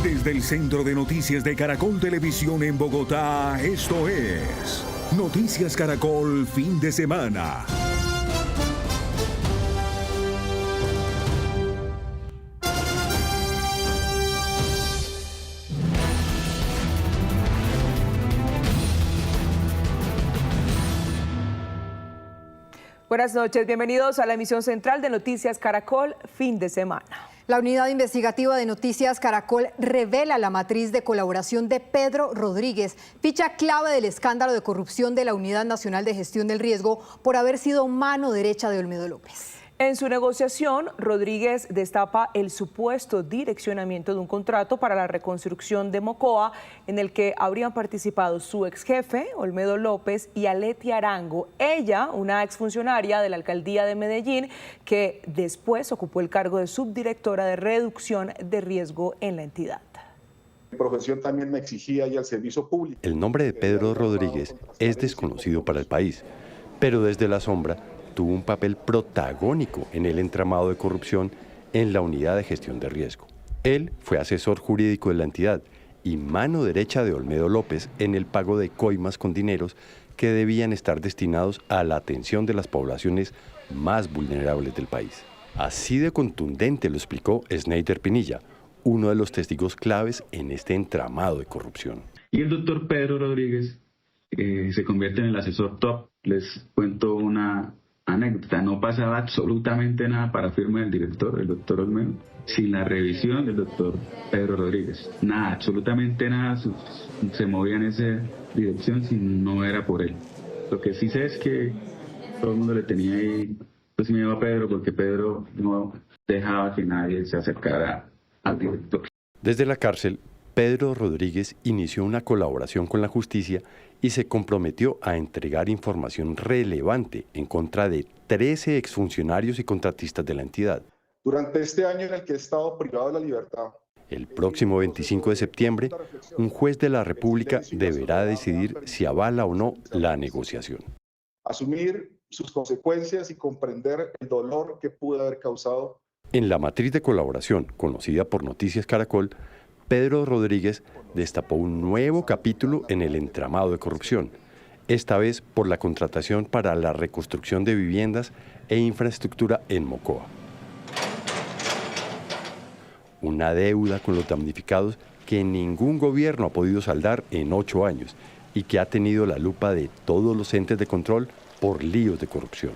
Desde el Centro de Noticias de Caracol Televisión en Bogotá, esto es Noticias Caracol Fin de Semana. Buenas noches, bienvenidos a la emisión central de Noticias Caracol Fin de Semana. La unidad investigativa de Noticias Caracol revela la matriz de colaboración de Pedro Rodríguez, ficha clave del escándalo de corrupción de la Unidad Nacional de Gestión del Riesgo por haber sido mano derecha de Olmedo López. En su negociación, Rodríguez destapa el supuesto direccionamiento de un contrato para la reconstrucción de Mocoa, en el que habrían participado su ex jefe, Olmedo López, y Aletia Arango, ella, una exfuncionaria de la alcaldía de Medellín, que después ocupó el cargo de subdirectora de reducción de riesgo en la entidad. Mi profesión también me exigía ya el servicio público. El nombre de Pedro Rodríguez es desconocido para el país, pero desde la sombra tuvo un papel protagónico en el entramado de corrupción en la Unidad de Gestión de Riesgo. Él fue asesor jurídico de la entidad y mano derecha de Olmedo López en el pago de coimas con dineros que debían estar destinados a la atención de las poblaciones más vulnerables del país. Así de contundente lo explicó Sneider Pinilla, uno de los testigos claves en este entramado de corrupción. Y el doctor Pedro Rodríguez se convierte en el asesor top. Les cuento una anécdota: no pasaba absolutamente nada para firma del director, el doctor Olmedo, sin la revisión del doctor Pedro Rodríguez. Nada, absolutamente nada se movía en esa dirección si no era por él. Lo que sí sé es que todo el mundo le tenía ahí pues miedo a Pedro, porque Pedro no dejaba que nadie se acercara al director. Desde la cárcel, Pedro Rodríguez inició una colaboración con la justicia y se comprometió a entregar información relevante en contra de 13 exfuncionarios y contratistas de la entidad. Durante este año en el que he estado privado de la libertad, el próximo 25 de septiembre, un juez de la República deberá decidir si avala o no la negociación. Asumir sus consecuencias y comprender el dolor que pudo haber causado. En la matriz de colaboración, conocida por Noticias Caracol, Pedro Rodríguez destapó un nuevo capítulo en el entramado de corrupción, esta vez por la contratación para la reconstrucción de viviendas e infraestructura en Mocoa. Una deuda con los damnificados que ningún gobierno ha podido saldar en 8 años y que ha tenido la lupa de todos los entes de control por líos de corrupción.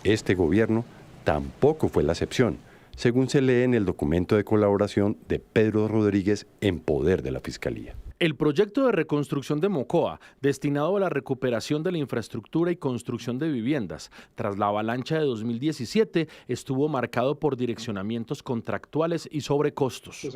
Este gobierno tampoco fue la excepción, según se lee en el documento de colaboración de Pedro Rodríguez en poder de la Fiscalía. El proyecto de reconstrucción de Mocoa, destinado a la recuperación de la infraestructura y construcción de viviendas, tras la avalancha de 2017, estuvo marcado por direccionamientos contractuales y sobrecostos.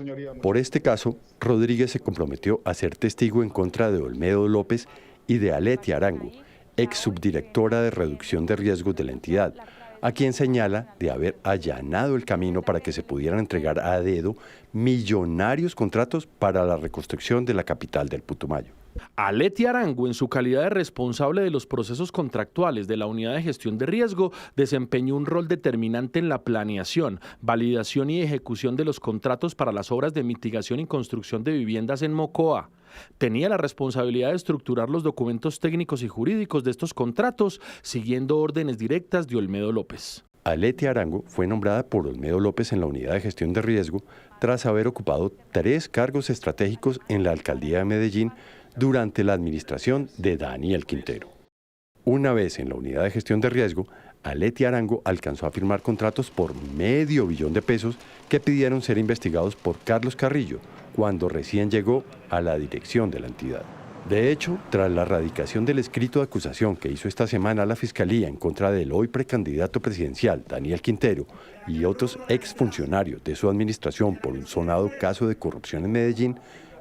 Por este caso, Rodríguez se comprometió a ser testigo en contra de Olmedo López y de Aletia Arango, ex subdirectora de reducción de riesgos de la entidad, a quien señala de haber allanado el camino para que se pudieran entregar a dedo millonarios contratos para la reconstrucción de la capital del Putumayo. Aletia Arango, en su calidad de responsable de los procesos contractuales de la Unidad de Gestión de Riesgo, desempeñó un rol determinante en la planeación, validación y ejecución de los contratos para las obras de mitigación y construcción de viviendas en Mocoa. Tenía la responsabilidad de estructurar los documentos técnicos y jurídicos de estos contratos, siguiendo órdenes directas de Olmedo López. Aletia Arango fue nombrada por Olmedo López en la Unidad de Gestión de Riesgo tras haber ocupado 3 cargos estratégicos en la alcaldía de Medellín durante la administración de Daniel Quintero. Una vez en la Unidad de Gestión de Riesgo, Aletia Arango alcanzó a firmar contratos por $500 millones que pidieron ser investigados por Carlos Carrillo cuando recién llegó a la dirección de la entidad. De hecho, tras la radicación del escrito de acusación que hizo esta semana la Fiscalía en contra del hoy precandidato presidencial Daniel Quintero y otros exfuncionarios de su administración por un sonado caso de corrupción en Medellín,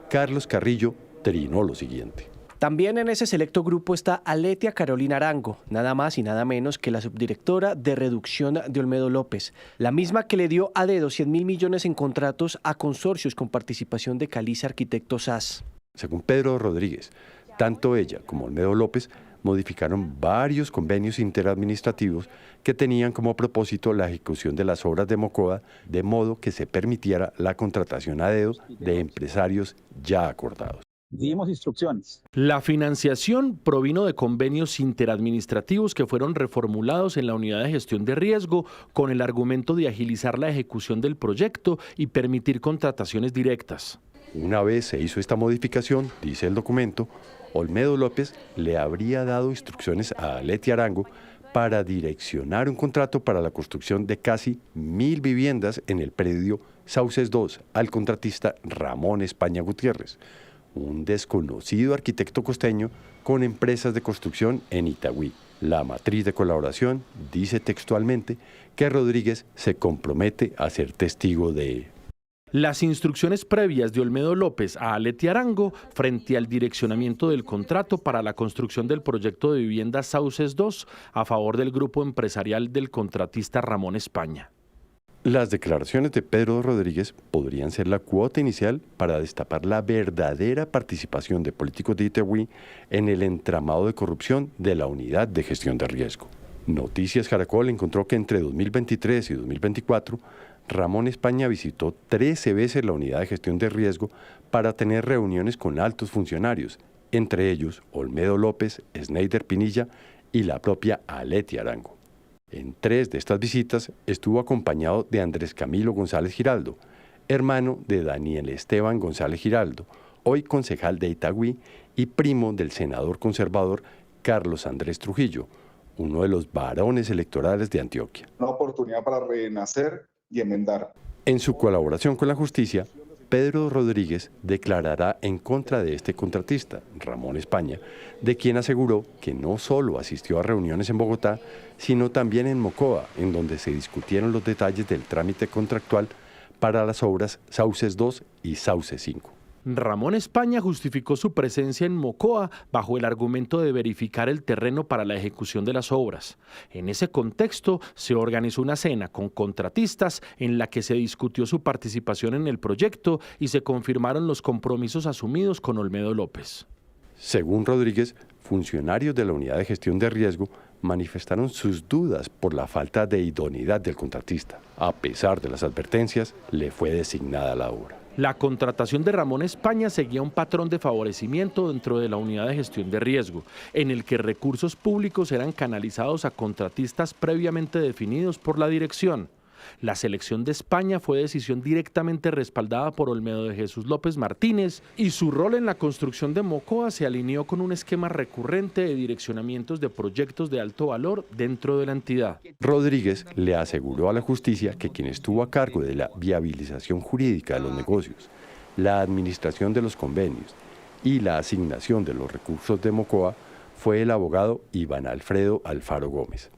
Carlos Carrillo trinó lo siguiente. También en ese selecto grupo está Aletia Carolina Arango, nada más y nada menos que la subdirectora de reducción de Olmedo López, la misma que le dio a dedo 100.000 millones en contratos a consorcios con participación de Caliza Arquitectos SAS. Según Pedro Rodríguez, tanto ella como Olmedo López modificaron varios convenios interadministrativos que tenían como propósito la ejecución de las obras de Mocoa, de modo que se permitiera la contratación a dedo de empresarios ya acordados. Dimos instrucciones. La financiación provino de convenios interadministrativos que fueron reformulados en la unidad de gestión de riesgo con el argumento de agilizar la ejecución del proyecto y permitir contrataciones directas. Una vez se hizo esta modificación, dice el documento, Olmedo López le habría dado instrucciones a Aletia Arango para direccionar un contrato para la construcción de casi 1.000 viviendas en el predio Sauces 2 al contratista Ramón España Gutiérrez, un desconocido arquitecto costeño con empresas de construcción en Itagüí. La matriz de colaboración dice textualmente que Rodríguez se compromete a ser testigo de las instrucciones previas de Olmedo López a Aletia Arango frente al direccionamiento del contrato para la construcción del proyecto de vivienda Sauces 2 a favor del grupo empresarial del contratista Ramón España. Las declaraciones de Pedro Rodríguez podrían ser la cuota inicial para destapar la verdadera participación de políticos de Itagüí en el entramado de corrupción de la unidad de gestión de riesgo. Noticias Caracol encontró que entre 2023 y 2024, Ramón España visitó 13 veces la unidad de gestión de riesgo para tener reuniones con altos funcionarios, entre ellos Olmedo López, Sneider Pinilla y la propia Aletia Arango. En 3 de estas visitas estuvo acompañado de Andrés Camilo González Giraldo, hermano de Daniel Esteban González Giraldo, hoy concejal de Itagüí y primo del senador conservador Carlos Andrés Trujillo, uno de los varones electorales de Antioquia. Una oportunidad para renacer y enmendar. En su colaboración con la justicia, Pedro Rodríguez declarará en contra de este contratista, Ramón España, de quien aseguró que no solo asistió a reuniones en Bogotá, sino también en Mocoa, en donde se discutieron los detalles del trámite contractual para las obras Sauces 2 y Sauces 5. Ramón España justificó su presencia en Mocoa bajo el argumento de verificar el terreno para la ejecución de las obras. En ese contexto, se organizó una cena con contratistas en la que se discutió su participación en el proyecto y se confirmaron los compromisos asumidos con Olmedo López. Según Rodríguez, funcionarios de la unidad de gestión de riesgo manifestaron sus dudas por la falta de idoneidad del contratista. A pesar de las advertencias, le fue designada la obra. La contratación de Ramón España seguía un patrón de favorecimiento dentro de la unidad de gestión de riesgo, en el que recursos públicos eran canalizados a contratistas previamente definidos por la dirección. La selección de España fue decisión directamente respaldada por Olmedo de Jesús López Martínez y su rol en la construcción de Mocoa se alineó con un esquema recurrente de direccionamientos de proyectos de alto valor dentro de la entidad. Rodríguez le aseguró a la justicia que quien estuvo a cargo de la viabilización jurídica de los negocios, la administración de los convenios y la asignación de los recursos de Mocoa fue el abogado Iván Alfredo Alfaro Gómez.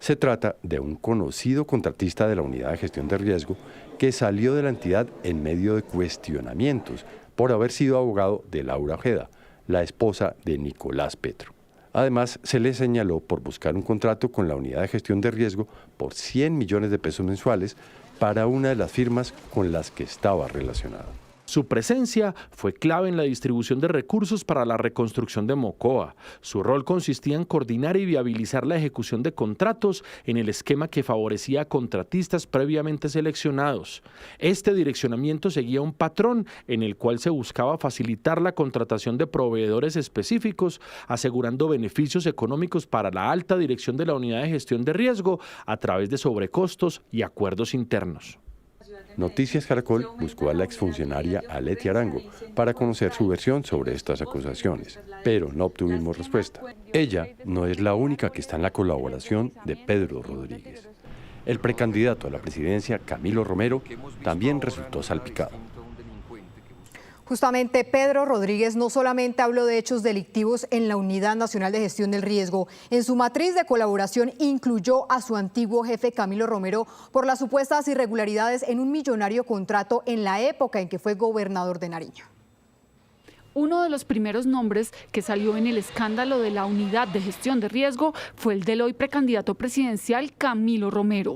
Se trata de un conocido contratista de la unidad de gestión de riesgo que salió de la entidad en medio de cuestionamientos por haber sido abogado de Laura Ojeda, la esposa de Nicolás Petro. Además, se le señaló por buscar un contrato con la unidad de gestión de riesgo por 100 millones de pesos mensuales para una de las firmas con las que estaba relacionado. Su presencia fue clave en la distribución de recursos para la reconstrucción de Mocoa. Su rol consistía en coordinar y viabilizar la ejecución de contratos en el esquema que favorecía a contratistas previamente seleccionados. Este direccionamiento seguía un patrón en el cual se buscaba facilitar la contratación de proveedores específicos, asegurando beneficios económicos para la alta dirección de la unidad de gestión de riesgo a través de sobrecostos y acuerdos internos. Noticias Caracol buscó a la exfuncionaria Aletia Arango para conocer su versión sobre estas acusaciones, pero no obtuvimos respuesta. Ella no es la única que está en la colaboración de Pedro Rodríguez. El precandidato a la presidencia, Camilo Romero, también resultó salpicado. Justamente Pedro Rodríguez no solamente habló de hechos delictivos en la Unidad Nacional de Gestión del Riesgo, en su matriz de colaboración incluyó a su antiguo jefe Camilo Romero por las supuestas irregularidades en un millonario contrato en la época en que fue gobernador de Nariño. Uno de los primeros nombres que salió en el escándalo de la Unidad de Gestión de Riesgo fue el del hoy precandidato presidencial Camilo Romero.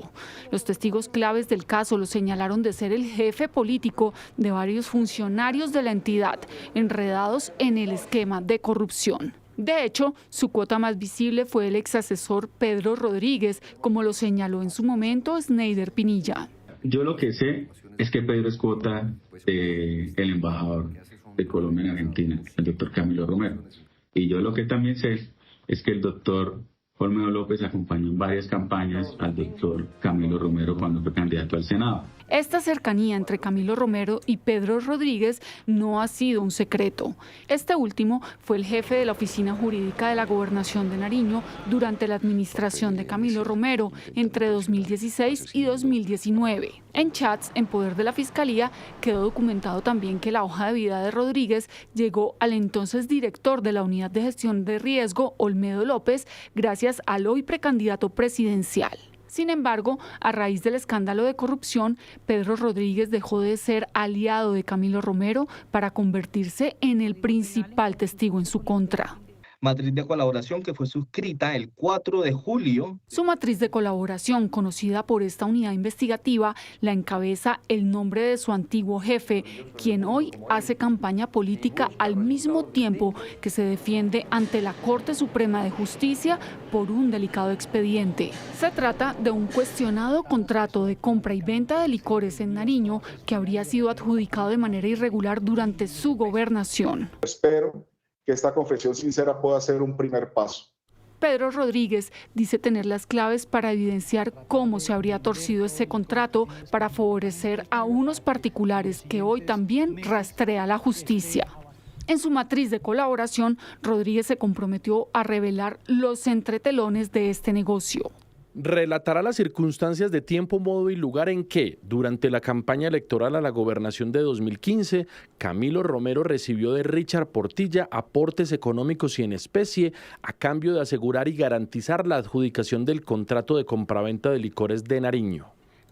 Los testigos claves del caso lo señalaron de ser el jefe político de varios funcionarios de la entidad enredados en el esquema de corrupción. De hecho, su cuota más visible fue el exasesor Pedro Rodríguez, como lo señaló en su momento Sneider Pinilla. Yo lo que sé es que Pedro es cuota del embajador de Colombia en Argentina, el doctor Camilo Romero. Y yo lo que también sé es que el doctor Olmedo López acompañó en varias campañas al doctor Camilo Romero cuando fue candidato al Senado. Esta cercanía entre Camilo Romero y Pedro Rodríguez no ha sido un secreto. Este último fue el jefe de la Oficina Jurídica de la Gobernación de Nariño durante la administración de Camilo Romero entre 2016 y 2019. En chats en poder de la Fiscalía quedó documentado también que la hoja de vida de Rodríguez llegó al entonces director de la Unidad de Gestión de Riesgo, Olmedo López, gracias al hoy precandidato presidencial. Sin embargo, a raíz del escándalo de corrupción, Pedro Rodríguez dejó de ser aliado de Camilo Romero para convertirse en el principal testigo en su contra. Matriz de colaboración que fue suscrita el 4 de julio. Su matriz de colaboración, conocida por esta unidad investigativa, la encabeza el nombre de su antiguo jefe, quien hoy hace campaña política al mismo tiempo que se defiende ante la Corte Suprema de Justicia por un delicado expediente. Se trata de un cuestionado contrato de compra y venta de licores en Nariño que habría sido adjudicado de manera irregular durante su gobernación. Espero que esta confesión sincera pueda ser un primer paso. Pedro Rodríguez dice tener las claves para evidenciar cómo se habría torcido ese contrato para favorecer a unos particulares que hoy también rastrea la justicia. En su matriz de colaboración, Rodríguez se comprometió a revelar los entretelones de este negocio. Relatará las circunstancias de tiempo, modo y lugar en que, durante la campaña electoral a la gobernación de 2015, Camilo Romero recibió de Richard Portilla aportes económicos y en especie a cambio de asegurar y garantizar la adjudicación del contrato de compraventa de licores de Nariño.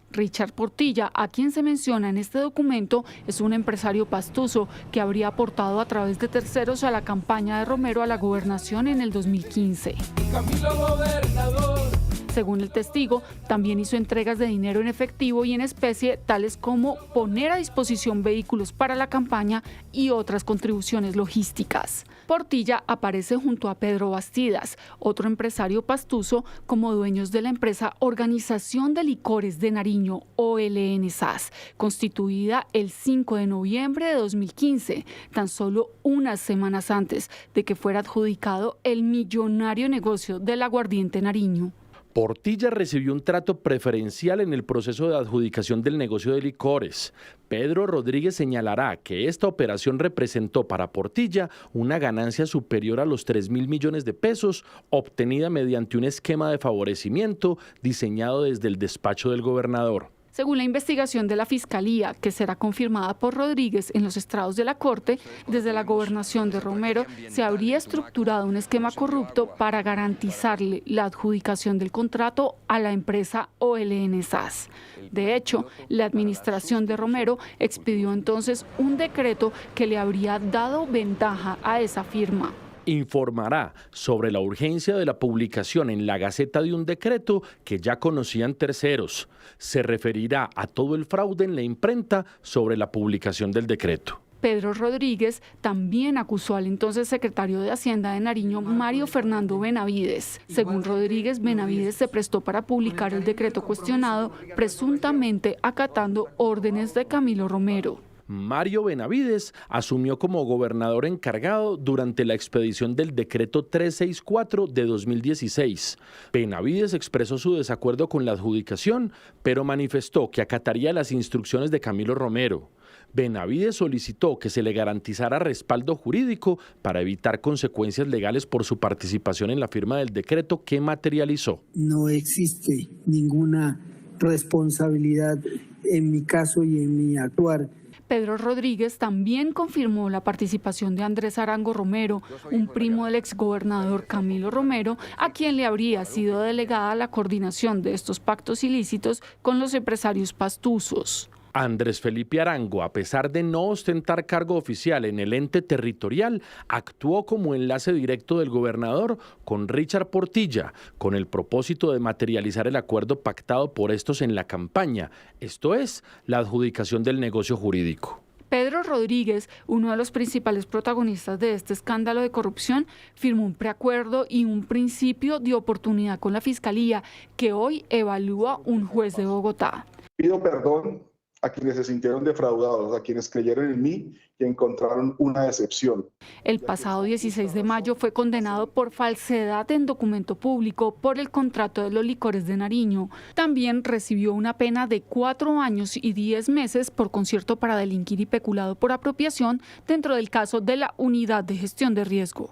Richard Portilla, a quien se menciona en este documento, es un empresario pastuso que habría aportado a través de terceros a la campaña de Romero a la gobernación en el 2015. Camilo Gobernador. Según el testigo, también hizo entregas de dinero en efectivo y en especie, tales como poner a disposición vehículos para la campaña y otras contribuciones logísticas. Portilla aparece junto a Pedro Bastidas, otro empresario pastuso, como dueños de la empresa Organización de Licores de Nariño, OLN SAS, constituida el 5 de noviembre de 2015, tan solo unas semanas antes de que fuera adjudicado el millonario negocio del aguardiente Nariño. Portilla recibió un trato preferencial en el proceso de adjudicación del negocio de licores. Pedro Rodríguez señalará que esta operación representó para Portilla una ganancia superior a los 3.000 millones de pesos, obtenida mediante un esquema de favorecimiento diseñado desde el despacho del gobernador. Según la investigación de la Fiscalía, que será confirmada por Rodríguez en los estrados de la Corte, desde la gobernación de Romero se habría estructurado un esquema corrupto para garantizarle la adjudicación del contrato a la empresa OLN SAS. De hecho, la administración de Romero expidió entonces un decreto que le habría dado ventaja a esa firma. Informará sobre la urgencia de la publicación en la Gaceta de un decreto que ya conocían terceros. Se referirá a todo el fraude en la imprenta sobre la publicación del decreto. Pedro Rodríguez también acusó al entonces secretario de Hacienda de Nariño, Mario Fernando Benavides. Según Rodríguez, Benavides se prestó para publicar el decreto cuestionado, presuntamente acatando órdenes de Camilo Romero. Mario Benavides asumió como gobernador encargado durante la expedición del decreto 364 de 2016. Benavides expresó su desacuerdo con la adjudicación, pero manifestó que acataría las instrucciones de Camilo Romero. Benavides solicitó que se le garantizara respaldo jurídico para evitar consecuencias legales por su participación en la firma del decreto que materializó. No existe ninguna responsabilidad en mi caso y en mi actuar. Pedro Rodríguez también confirmó la participación de Andrés Arango Romero, un primo del exgobernador Camilo Romero, a quien le habría sido delegada la coordinación de estos pactos ilícitos con los empresarios pastusos. Andrés Felipe Arango, a pesar de no ostentar cargo oficial en el ente territorial, actuó como enlace directo del gobernador con Richard Portilla, con el propósito de materializar el acuerdo pactado por estos en la campaña, esto es, la adjudicación del negocio jurídico. Pedro Rodríguez, uno de los principales protagonistas de este escándalo de corrupción, firmó un preacuerdo y un principio de oportunidad con la Fiscalía que hoy evalúa un juez de Bogotá. Pido perdón a quienes se sintieron defraudados, a quienes creyeron en mí y encontraron una decepción. El pasado 16 de mayo fue condenado por falsedad en documento público por el contrato de los licores de Nariño. También recibió una pena de 4 años y 10 meses por concierto para delinquir y peculado por apropiación dentro del caso de la Unidad de Gestión de Riesgo.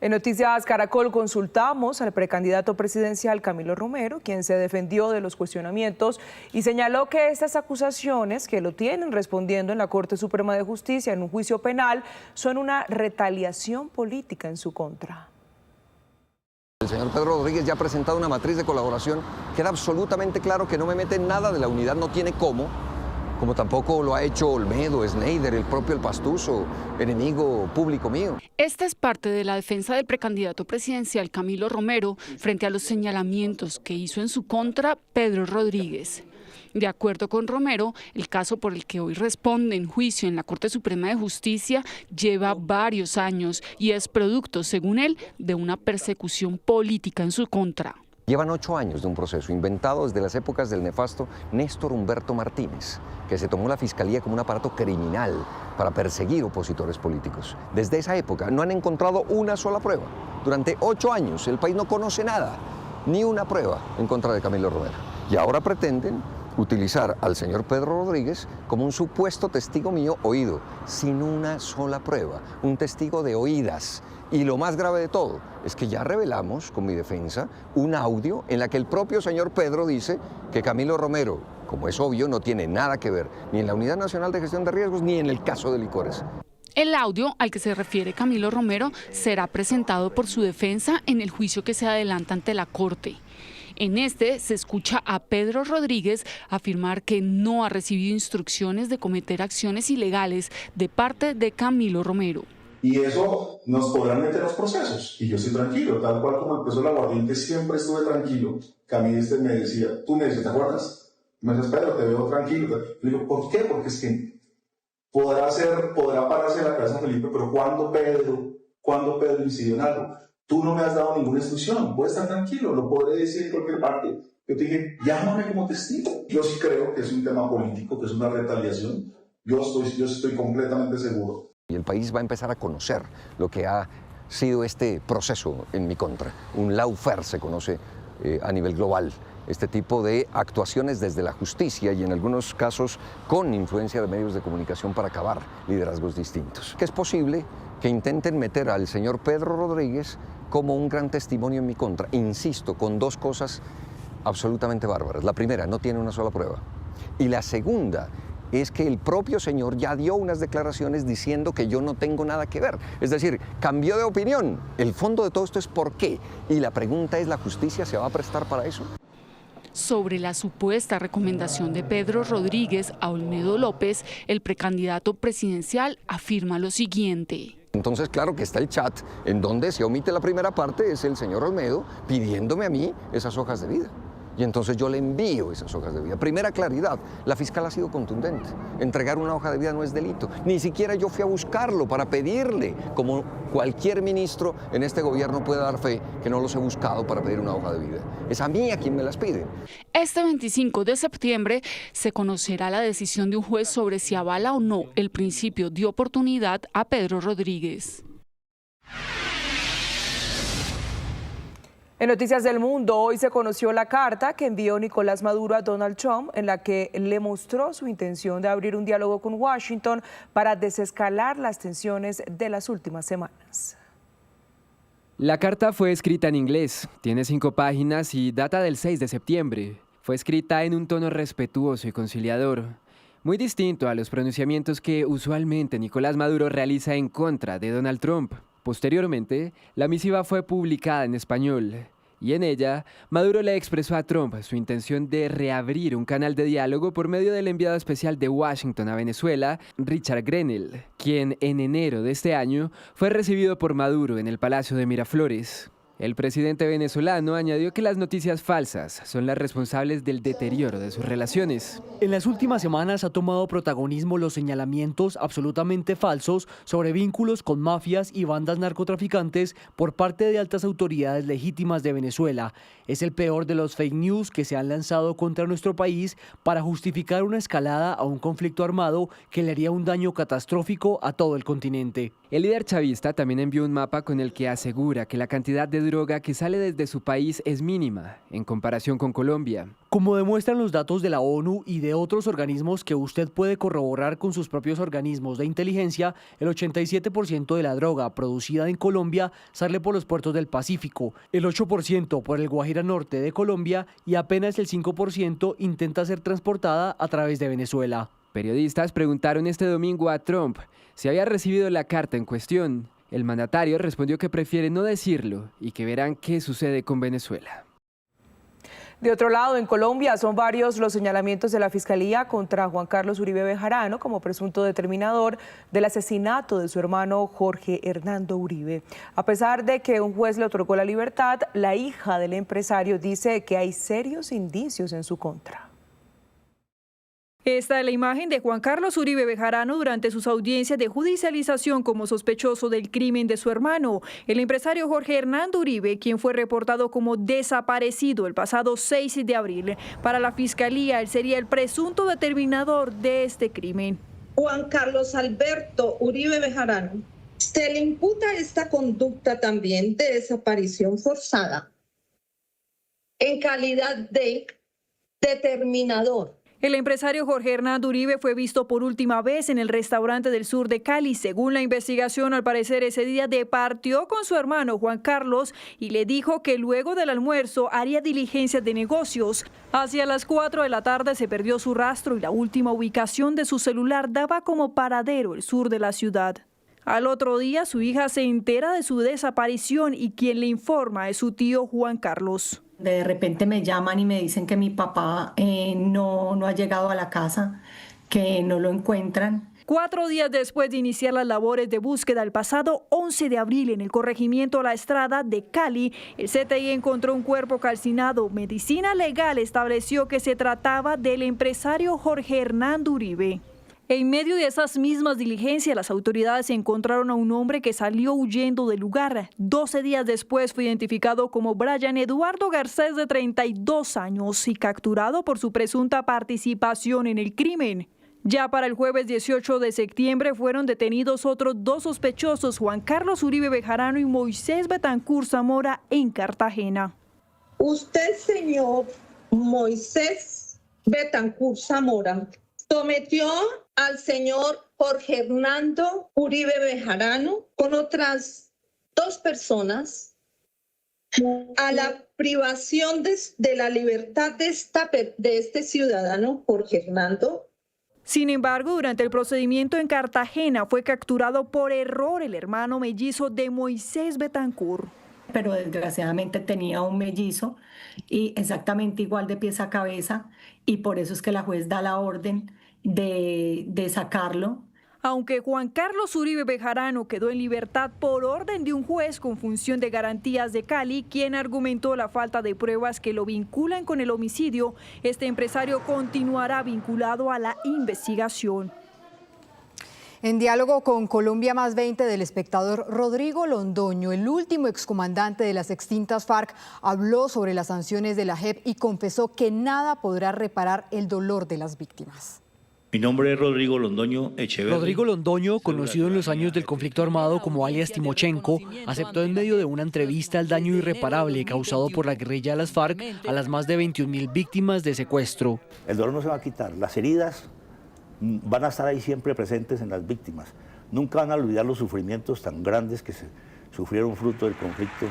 En Noticias Caracol consultamos al precandidato presidencial Camilo Romero, quien se defendió de los cuestionamientos y señaló que estas acusaciones que lo tienen respondiendo en la Corte Suprema de Justicia en un juicio penal son una retaliación política en su contra. El señor Pedro Rodríguez ya ha presentado una matriz de colaboración. Queda absolutamente claro que no me mete en nada de la unidad, no tiene cómo. Como tampoco lo ha hecho Olmedo, Schneider, el propio El Pastuso, enemigo público mío. Esta es parte de la defensa del precandidato presidencial Camilo Romero frente a los señalamientos que hizo en su contra Pedro Rodríguez. De acuerdo con Romero, el caso por el que hoy responde en juicio en la Corte Suprema de Justicia lleva varios años y es producto, según él, de una persecución política en su contra. Llevan 8 años de un proceso inventado desde las épocas del nefasto Néstor Humberto Martínez, que se tomó la Fiscalía como un aparato criminal para perseguir opositores políticos. Desde esa época no han encontrado una sola prueba. Durante 8 años el país no conoce nada, ni una prueba en contra de Camilo Romero. Y ahora pretenden utilizar al señor Pedro Rodríguez como un supuesto testigo mío oído, sin una sola prueba, un testigo de oídas. Y lo más grave de todo es que ya revelamos, con mi defensa, un audio en la que el propio señor Pedro dice que Camilo Romero, como es obvio, no tiene nada que ver ni en la Unidad Nacional de Gestión de Riesgos ni en el caso de licores. El audio al que se refiere Camilo Romero será presentado por su defensa en el juicio que se adelanta ante la Corte. En este se escucha a Pedro Rodríguez afirmar que no ha recibido instrucciones de cometer acciones ilegales de parte de Camilo Romero. Y eso nos podrán meter los procesos. Y yo estoy tranquilo, tal cual como empezó el aguardiente, siempre estuve tranquilo. Que a mí me decía, tú me dices, ¿te acuerdas? Me dices, Pedro, te veo tranquilo. Le digo, ¿por qué? Porque es que podrá pararse la cabeza Felipe, pero ¿cuándo Pedro incidió en algo? Tú no me has dado ninguna instrucción, puedes estar tranquilo, lo podré decir en cualquier parte. Yo te dije, llámame como testigo. Yo sí creo que es un tema político, que es una retaliación. Yo estoy completamente seguro. Y el país va a empezar a conocer lo que ha sido este proceso en mi contra. Un lawfare se conoce a nivel global. Este tipo de actuaciones desde la justicia y en algunos casos con influencia de medios de comunicación para acabar liderazgos distintos. Que es posible que intenten meter al señor Pedro Rodríguez como un gran testimonio en mi contra. Insisto, con 2 cosas absolutamente bárbaras. La primera, no tiene una sola prueba. Y la segunda es que el propio señor ya dio unas declaraciones diciendo que yo no tengo nada que ver. Es decir, cambió de opinión. El fondo de todo esto es ¿por qué? Y la pregunta es, ¿la justicia se va a prestar para eso? Sobre la supuesta recomendación de Pedro Rodríguez a Olmedo López, el precandidato presidencial afirma lo siguiente. Entonces, claro que está el chat en donde se omite la primera parte, es el señor Olmedo pidiéndome a mí esas hojas de vida. Y entonces yo le envío esas hojas de vida. Primera claridad, la fiscal ha sido contundente. Entregar una hoja de vida no es delito. Ni siquiera yo fui a buscarlo para pedirle, como cualquier ministro en este gobierno puede dar fe que no los he buscado para pedir una hoja de vida. Es a mí a quien me las piden. Este 25 de septiembre se conocerá la decisión de un juez sobre si avala o no el principio de oportunidad a Pedro Rodríguez. En Noticias del Mundo, hoy se conoció la carta que envió Nicolás Maduro a Donald Trump en la que le mostró su intención de abrir un diálogo con Washington para desescalar las tensiones de las últimas semanas. La carta fue escrita en inglés, tiene 5 páginas y data del 6 de septiembre. Fue escrita en un tono respetuoso y conciliador, muy distinto a los pronunciamientos que usualmente Nicolás Maduro realiza en contra de Donald Trump. Posteriormente, la misiva fue publicada en español y en ella, Maduro le expresó a Trump su intención de reabrir un canal de diálogo por medio del enviado especial de Washington a Venezuela, Richard Grenell, quien en enero de este año fue recibido por Maduro en el Palacio de Miraflores. El presidente venezolano añadió que las noticias falsas son las responsables del deterioro de sus relaciones. En las últimas semanas ha tomado protagonismo los señalamientos absolutamente falsos sobre vínculos con mafias y bandas narcotraficantes por parte de altas autoridades legítimas de Venezuela. Es el peor de los fake news que se han lanzado contra nuestro país para justificar una escalada a un conflicto armado que le haría un daño catastrófico a todo el continente. El líder chavista también envió un mapa con el que asegura que la cantidad de droga que sale desde su país es mínima en comparación con Colombia. Como demuestran los datos de la ONU y de otros organismos que usted puede corroborar con sus propios organismos de inteligencia, el 87% de la droga producida en Colombia sale por los puertos del Pacífico, el 8% por el Guajira Norte de Colombia y apenas el 5% intenta ser transportada a través de Venezuela. Periodistas preguntaron este domingo a Trump si había recibido la carta en cuestión. El mandatario respondió que prefiere no decirlo y que verán qué sucede con Venezuela. De otro lado, en Colombia son varios los señalamientos de la Fiscalía contra Juan Carlos Uribe Bejarano como presunto determinador del asesinato de su hermano Jorge Hernando Uribe. A pesar de que un juez le otorgó la libertad, la hija del empresario dice que hay serios indicios en su contra. Esta es la imagen de Juan Carlos Uribe Bejarano durante sus audiencias de judicialización como sospechoso del crimen de su hermano, el empresario Jorge Hernando Uribe, quien fue reportado como desaparecido el pasado 6 de abril. Para la Fiscalía, él sería el presunto determinador de este crimen. Juan Carlos Alberto Uribe Bejarano, se le imputa esta conducta también de desaparición forzada en calidad de determinador. El empresario Jorge Hernando Uribe fue visto por última vez en el restaurante del sur de Cali. Según la investigación, al parecer ese día departió con su hermano Juan Carlos y le dijo que luego del almuerzo haría diligencias de negocios. Hacia las 4 de la tarde se perdió su rastro y la última ubicación de su celular daba como paradero el sur de la ciudad. Al otro día, su hija se entera de su desaparición y quien le informa es su tío Juan Carlos. De repente me llaman y me dicen que mi papá no ha llegado a la casa, que no lo encuentran. 4 días después de iniciar las labores de búsqueda el pasado 11 de abril en el corregimiento La Estrada de Cali, el CTI encontró un cuerpo calcinado. Medicina Legal estableció que se trataba del empresario Jorge Hernando Uribe. En medio de esas mismas diligencias, las autoridades encontraron a un hombre que salió huyendo del lugar. 12 días después fue identificado como Brian Eduardo Garcés, de 32 años, y capturado por su presunta participación en el crimen. Ya para el jueves 18 de septiembre fueron detenidos otros 2 sospechosos, Juan Carlos Uribe Bejarano y Moisés Betancur Zamora, en Cartagena. Usted, señor Moisés Betancur Zamora, sometió al señor Jorge Hernando Uribe Bejarano con otras 2 personas a la privación de la libertad de este ciudadano, Jorge Hernando. Sin embargo, durante el procedimiento en Cartagena fue capturado por error el hermano mellizo de Moisés Betancur. Pero desgraciadamente tenía un mellizo y exactamente igual de pies a cabeza, y por eso es que la juez da la orden de sacarlo. Aunque Juan Carlos Uribe Bejarano quedó en libertad por orden de un juez con función de garantías de Cali, quien argumentó la falta de pruebas que lo vinculan con el homicidio, este empresario continuará vinculado a la investigación. En diálogo con Colombia Más 20 del espectador, Rodrigo Londoño, el último excomandante de las extintas FARC, habló sobre las sanciones de la JEP y confesó que nada podrá reparar el dolor de las víctimas. Mi nombre es Rodrigo Londoño Echeverri. Rodrigo Londoño, conocido en los años del conflicto armado como alias Timochenko, aceptó en medio de una entrevista el daño irreparable causado por la guerrilla de las FARC a las más de 21.000 víctimas de secuestro. El dolor no se va a quitar, las heridas van a estar ahí siempre presentes en las víctimas. Nunca van a olvidar los sufrimientos tan grandes que se sufrieron fruto del conflicto.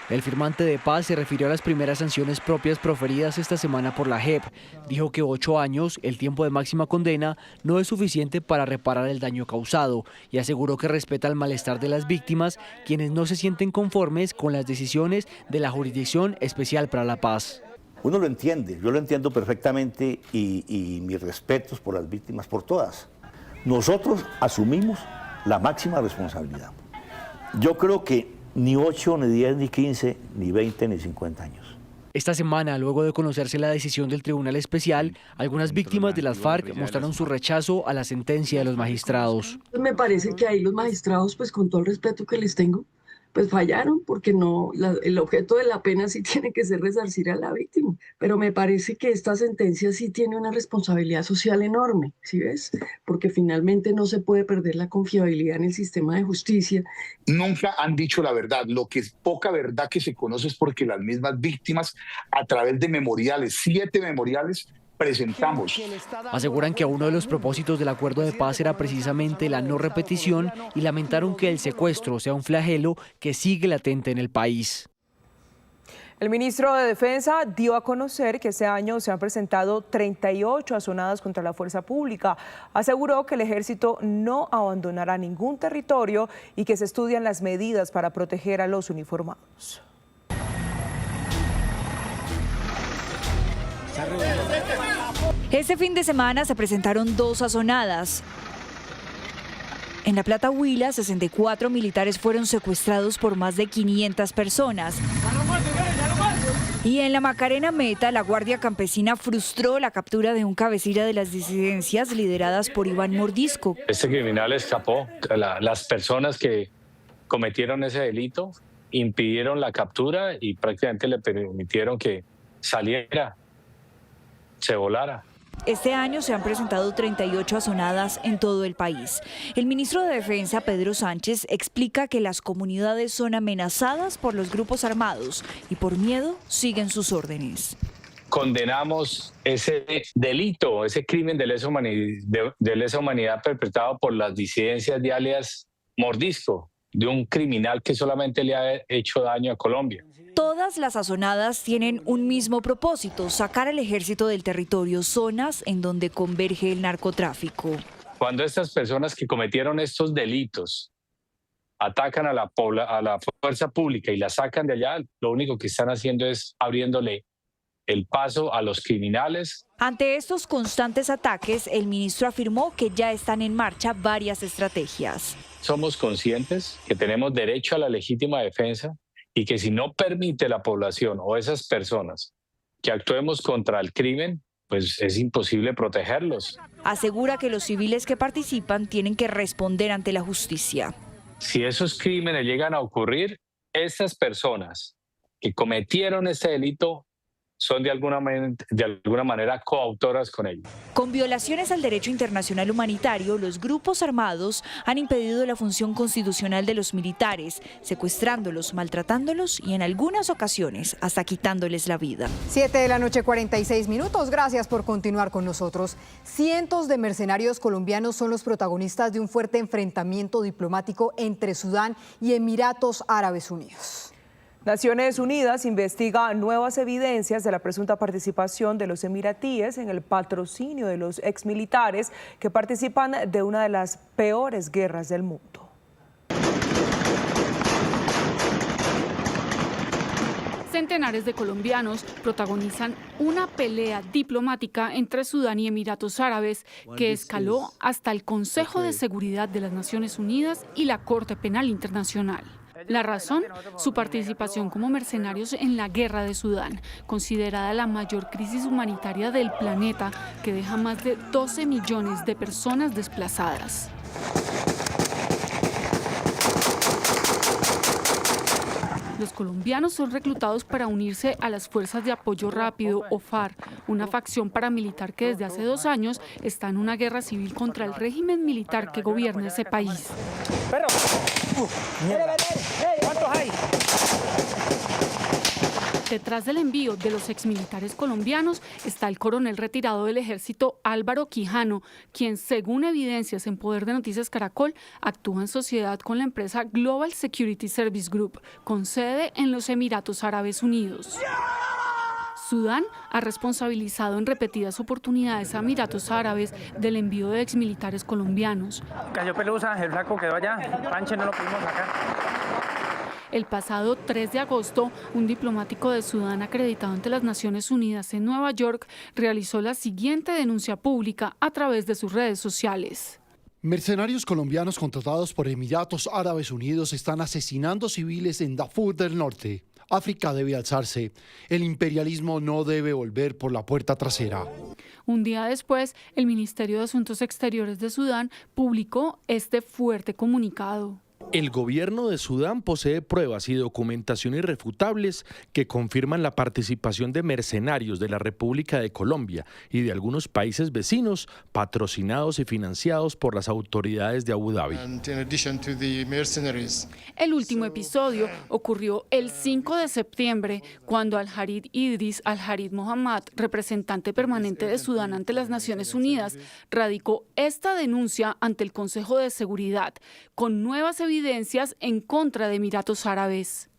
El firmante de paz se refirió a las primeras sanciones propias proferidas esta semana por la JEP. Dijo que 8 años, el tiempo de máxima condena, no es suficiente para reparar el daño causado y aseguró que respeta el malestar de las víctimas, quienes no se sienten conformes con las decisiones de la Jurisdicción Especial para la Paz. Uno lo entiende, yo lo entiendo perfectamente y mis respetos por las víctimas, por todas. Nosotros asumimos la máxima responsabilidad. Yo creo que ni 8, ni 10, ni 15, ni 20, ni 50 años. Esta semana, luego de conocerse la decisión del Tribunal Especial, algunas víctimas de las FARC mostraron su rechazo a la sentencia de los magistrados. Me parece que ahí los magistrados, pues con todo el respeto que les tengo, pues fallaron, porque no, el objeto de la pena sí tiene que ser resarcir a la víctima. Pero me parece que esta sentencia sí tiene una responsabilidad social enorme, ¿sí ves? Porque finalmente no se puede perder la confiabilidad en el sistema de justicia. Nunca han dicho la verdad. Lo que es poca verdad que se conoce es porque las mismas víctimas, a través de memoriales, 7 memoriales, presentamos. Aseguran que uno de los propósitos del acuerdo de paz era precisamente la no repetición y lamentaron que el secuestro sea un flagelo que sigue latente en el país. El ministro de Defensa dio a conocer que este año se han presentado 38 azonadas contra la fuerza pública. Aseguró que el ejército no abandonará ningún territorio y que se estudian las medidas para proteger a los uniformados. Este fin de semana se presentaron 2 azonadas. En La Plata, Huila, 64 militares fueron secuestrados por más de 500 personas. Y en la Macarena Meta, la Guardia Campesina frustró la captura de un cabecilla de las disidencias lideradas por Iván Mordisco. Este criminal escapó. Las personas que cometieron ese delito impidieron la captura y prácticamente le permitieron que saliera, se volara. Este año se han presentado 38 azonadas en todo el país. El ministro de Defensa, Pedro Sánchez, explica que las comunidades son amenazadas por los grupos armados y por miedo siguen sus órdenes. Condenamos ese delito, ese crimen de lesa humanidad perpetrado por las disidencias de alias Mordisco, de un criminal que solamente le ha hecho daño a Colombia. Todas las azonadas tienen un mismo propósito: sacar al ejército del territorio, zonas en donde converge el narcotráfico. Cuando estas personas que cometieron estos delitos atacan a la fuerza pública y la sacan de allá, lo único que están haciendo es abriéndole el paso a los criminales. Ante estos constantes ataques, el ministro afirmó que ya están en marcha varias estrategias. Somos conscientes que tenemos derecho a la legítima defensa y que si no permite la población o esas personas que actuemos contra el crimen, pues es imposible protegerlos. Asegura que los civiles que participan tienen que responder ante la justicia. Si esos crímenes llegan a ocurrir, estas personas que cometieron este delito son de alguna manera coautoras con ello. Con violaciones al derecho internacional humanitario, los grupos armados han impedido la función constitucional de los militares, secuestrándolos, maltratándolos y en algunas ocasiones hasta quitándoles la vida. 7:46 p.m. Gracias por continuar con nosotros. Cientos de mercenarios colombianos son los protagonistas de un fuerte enfrentamiento diplomático entre Sudán y Emiratos Árabes Unidos. Naciones Unidas investiga nuevas evidencias de la presunta participación de los emiratíes en el patrocinio de los exmilitares que participan de una de las peores guerras del mundo. Centenares de colombianos protagonizan una pelea diplomática entre Sudán y Emiratos Árabes que escaló hasta el Consejo de Seguridad de las Naciones Unidas y la Corte Penal Internacional. La razón, su participación como mercenarios en la guerra de Sudán, considerada la mayor crisis humanitaria del planeta, que deja más de 12 millones de personas desplazadas. Los colombianos son reclutados para unirse a las Fuerzas de Apoyo Rápido, o FARC, una facción paramilitar que desde hace 2 años está en una guerra civil contra el régimen militar que gobierna ese país. ¿Cuántos hay? Detrás del envío de los exmilitares colombianos está el coronel retirado del ejército Álvaro Quijano, quien, según evidencias en Poder de Noticias Caracol, actúa en sociedad con la empresa Global Security Service Group, con sede en los Emiratos Árabes Unidos. Sudán ha responsabilizado en repetidas oportunidades a Emiratos Árabes del envío de exmilitares colombianos. Cayó Pelusa, el flaco quedó allá, Panche no lo pudimos sacar. El pasado 3 de agosto, un diplomático de Sudán acreditado ante las Naciones Unidas en Nueva York realizó la siguiente denuncia pública a través de sus redes sociales. Mercenarios colombianos contratados por Emiratos Árabes Unidos están asesinando civiles en Darfur del Norte. África debe alzarse. El imperialismo no debe volver por la puerta trasera. Un día después, el Ministerio de Asuntos Exteriores de Sudán publicó este fuerte comunicado. El gobierno de Sudán posee pruebas y documentación irrefutables que confirman la participación de mercenarios de la República de Colombia y de algunos países vecinos, patrocinados y financiados por las autoridades de Abu Dhabi. El último episodio ocurrió el 5 de septiembre, cuando Al-Harid Idris Al-Harid Mohammad, representante permanente de Sudán ante las Naciones Unidas, radicó esta denuncia ante el Consejo de Seguridad, con nuevas evidencias en contra de Emiratos Árabes.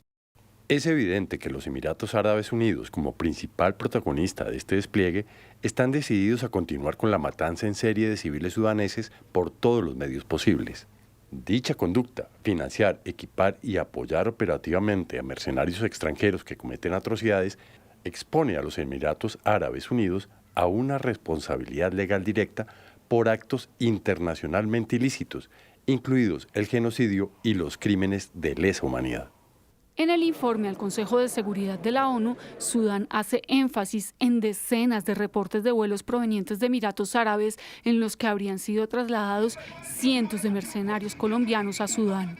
Es evidente que los Emiratos Árabes Unidos, como principal protagonista de este despliegue, están decididos a continuar con la matanza en serie de civiles sudaneses por todos los medios posibles. Dicha conducta, financiar, equipar y apoyar operativamente a mercenarios extranjeros que cometen atrocidades, expone a los Emiratos Árabes Unidos a una responsabilidad legal directa por actos internacionalmente ilícitos, incluidos el genocidio y los crímenes de lesa humanidad. En el informe al Consejo de Seguridad de la ONU, Sudán hace énfasis en decenas de reportes de vuelos provenientes de Emiratos Árabes en los que habrían sido trasladados cientos de mercenarios colombianos a Sudán.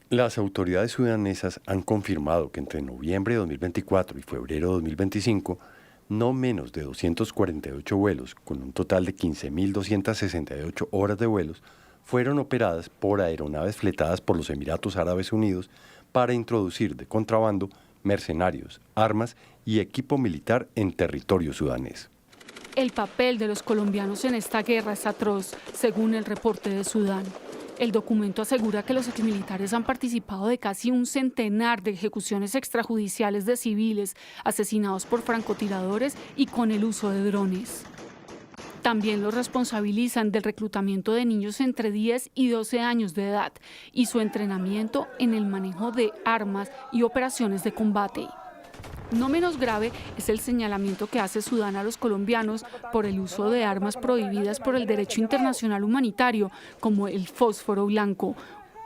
Las autoridades sudanesas han confirmado que entre noviembre de 2024 y febrero de 2025, no menos de 248 vuelos, con un total de 15.268 horas de vuelos, fueron operadas por aeronaves fletadas por los Emiratos Árabes Unidos para introducir de contrabando mercenarios, armas y equipo militar en territorio sudanés. El papel de los colombianos en esta guerra es atroz, según el reporte de Sudán. El documento asegura que los exmilitares han participado de casi un centenar de ejecuciones extrajudiciales de civiles asesinados por francotiradores y con el uso de drones. También los responsabilizan del reclutamiento de niños entre 10 y 12 años de edad y su entrenamiento en el manejo de armas y operaciones de combate. No menos grave es el señalamiento que hace Sudán a los colombianos por el uso de armas prohibidas por el derecho internacional humanitario, como el fósforo blanco,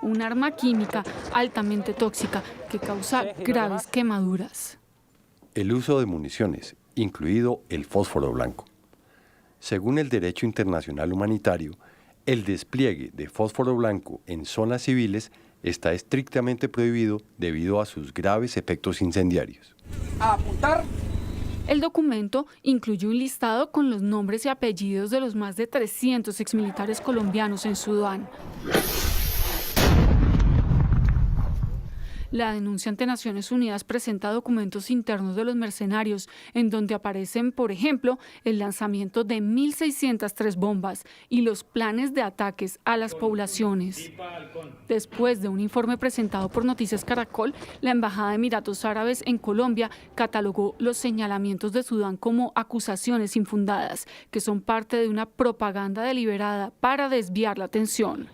un arma química altamente tóxica que causa graves quemaduras. El uso de municiones, incluido el fósforo blanco. Según el derecho internacional humanitario, el despliegue de fósforo blanco en zonas civiles está estrictamente prohibido debido a sus graves efectos incendiarios. ¡Apuntar! El documento incluye un listado con los nombres y apellidos de los más de 300 exmilitares colombianos en Sudán. La denuncia ante Naciones Unidas presenta documentos internos de los mercenarios, en donde aparecen, por ejemplo, el lanzamiento de 1.603 bombas y los planes de ataques a las poblaciones. Después de un informe presentado por Noticias Caracol, la Embajada de Emiratos Árabes en Colombia catalogó los señalamientos de Sudán como acusaciones infundadas, que son parte de una propaganda deliberada para desviar la atención.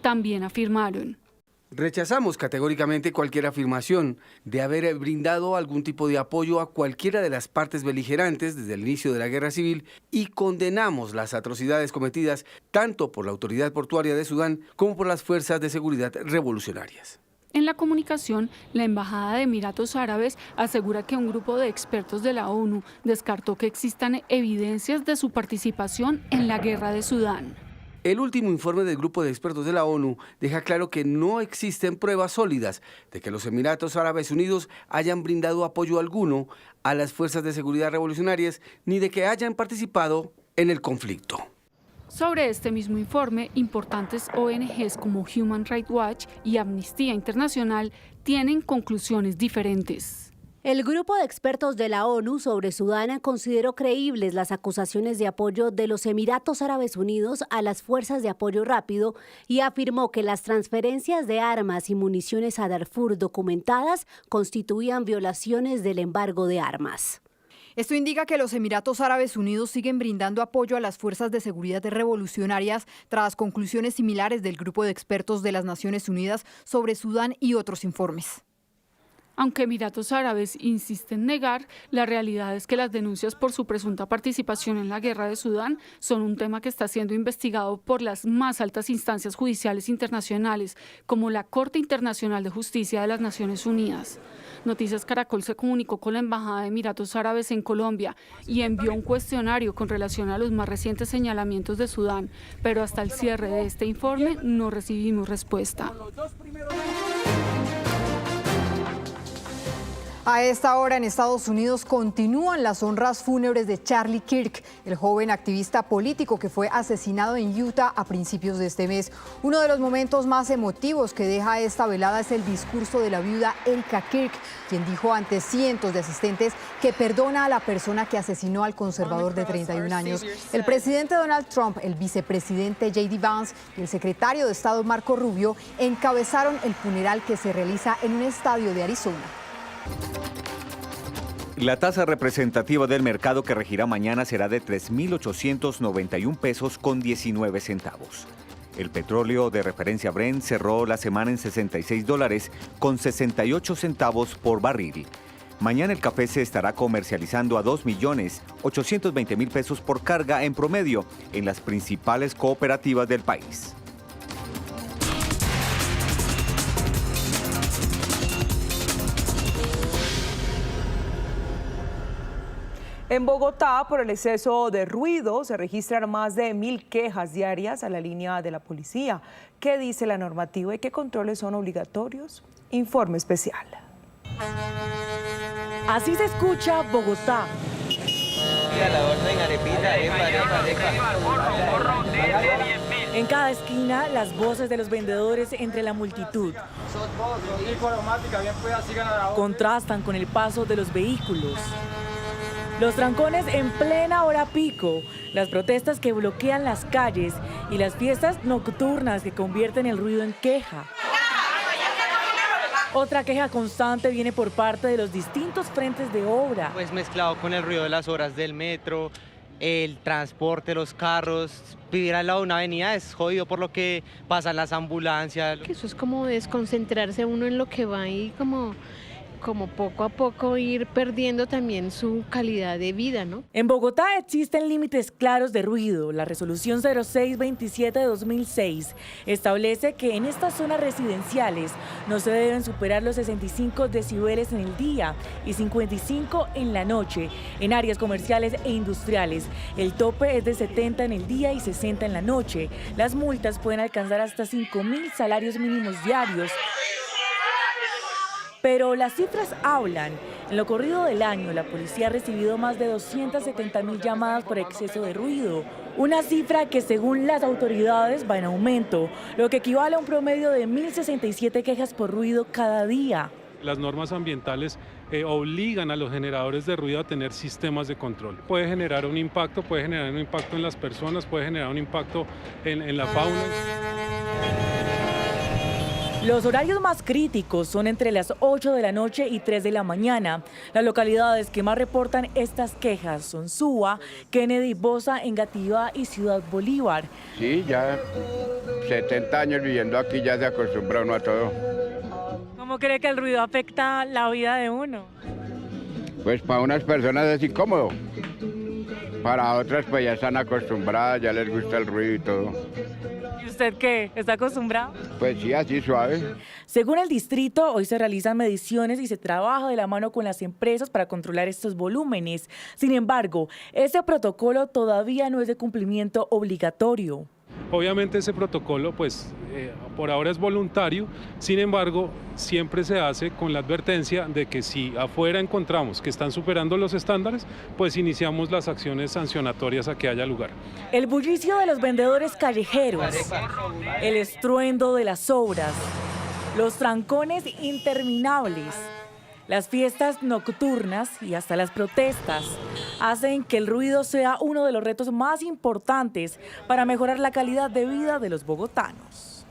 También afirmaron: rechazamos categóricamente cualquier afirmación de haber brindado algún tipo de apoyo a cualquiera de las partes beligerantes desde el inicio de la guerra civil y condenamos las atrocidades cometidas tanto por la Autoridad Portuaria de Sudán como por las fuerzas de seguridad revolucionarias. En la comunicación, la Embajada de Emiratos Árabes asegura que un grupo de expertos de la ONU descartó que existan evidencias de su participación en la guerra de Sudán. El último informe del grupo de expertos de la ONU deja claro que no existen pruebas sólidas de que los Emiratos Árabes Unidos hayan brindado apoyo alguno a las fuerzas de seguridad revolucionarias ni de que hayan participado en el conflicto. Sobre este mismo informe, importantes ONGs como Human Rights Watch y Amnistía Internacional tienen conclusiones diferentes. El grupo de expertos de la ONU sobre Sudán consideró creíbles las acusaciones de apoyo de los Emiratos Árabes Unidos a las fuerzas de apoyo rápido y afirmó que las transferencias de armas y municiones a Darfur documentadas constituían violaciones del embargo de armas. Esto indica que los Emiratos Árabes Unidos siguen brindando apoyo a las fuerzas de seguridad revolucionarias tras conclusiones similares del grupo de expertos de las Naciones Unidas sobre Sudán y otros informes. Aunque Emiratos Árabes insiste en negar, la realidad es que las denuncias por su presunta participación en la guerra de Sudán son un tema que está siendo investigado por las más altas instancias judiciales internacionales, como la Corte Internacional de Justicia de las Naciones Unidas. Noticias Caracol se comunicó con la Embajada de Emiratos Árabes en Colombia y envió un cuestionario con relación a los más recientes señalamientos de Sudán, pero hasta el cierre de este informe no recibimos respuesta. A esta hora en Estados Unidos continúan las honras fúnebres de Charlie Kirk, el joven activista político que fue asesinado en Utah a principios de este mes. Uno de los momentos más emotivos que deja esta velada es el discurso de la viuda Erika Kirk, quien dijo ante cientos de asistentes que perdona a la persona que asesinó al conservador de 31 años. El presidente Donald Trump, el vicepresidente J.D. Vance y el secretario de Estado Marco Rubio encabezaron el funeral que se realiza en un estadio de Arizona. La tasa representativa del mercado que regirá mañana será de 3.891 pesos con 19 centavos. El petróleo de referencia Brent cerró la semana en $66 con 68 centavos por barril. Mañana el café se estará comercializando a 2.820.000 pesos por carga en promedio en las principales cooperativas del país. En Bogotá, por el exceso de ruido, se registran más de 1.000 quejas diarias a la línea de la policía. ¿Qué dice la normativa y qué controles son obligatorios? Informe especial. Así se escucha Bogotá. En cada esquina, las voces de los vendedores entre la multitud contrastan con el paso de los vehículos. Los trancones en plena hora pico, las protestas que bloquean las calles y las fiestas nocturnas que convierten el ruido en queja. Otra queja constante viene por parte de los distintos frentes de obra. Pues mezclado con el ruido de las horas del metro, el transporte, los carros. Vivir al lado de una avenida es jodido por lo que pasan las ambulancias. Eso es como desconcentrarse uno en lo que va y como poco a poco ir perdiendo también su calidad de vida, ¿no? En Bogotá existen límites claros de ruido. La resolución 0627 de 2006 establece que en estas zonas residenciales no se deben superar los 65 decibeles en el día y 55 en la noche. En áreas comerciales e industriales, el tope es de 70 en el día y 60 en la noche. Las multas pueden alcanzar hasta 5.000 salarios mínimos diarios. Pero las cifras hablan. En lo corrido del año, la policía ha recibido más de 270.000 llamadas por exceso de ruido, una cifra que según las autoridades va en aumento, lo que equivale a un promedio de 1.067 quejas por ruido cada día. Las normas ambientales obligan a los generadores de ruido a tener sistemas de control. Puede generar un impacto en las personas, puede generar un impacto en la fauna. Los horarios más críticos son entre las 8 de la noche y 3 de la mañana. Las localidades que más reportan estas quejas son Suba, Kennedy, Bosa, Engativá y Ciudad Bolívar. Sí, ya 70 años viviendo aquí, ya se acostumbra uno a todo. ¿Cómo cree que el ruido afecta la vida de uno? Pues para unas personas es incómodo. Para otras pues ya están acostumbradas, ya les gusta el ruido y todo. ¿Y usted qué? ¿Está acostumbrado? Pues sí, así suave. Según el distrito, hoy se realizan mediciones y se trabaja de la mano con las empresas para controlar estos volúmenes. Sin embargo, ese protocolo todavía no es de cumplimiento obligatorio. Obviamente ese protocolo pues por ahora es voluntario, sin embargo siempre se hace con la advertencia de que si afuera encontramos que están superando los estándares, pues iniciamos las acciones sancionatorias a que haya lugar. El bullicio de los vendedores callejeros, el estruendo de las obras, los trancones interminables, las fiestas nocturnas y hasta las protestas hacen que el ruido sea uno de los retos más importantes para mejorar la calidad de vida de los bogotanos.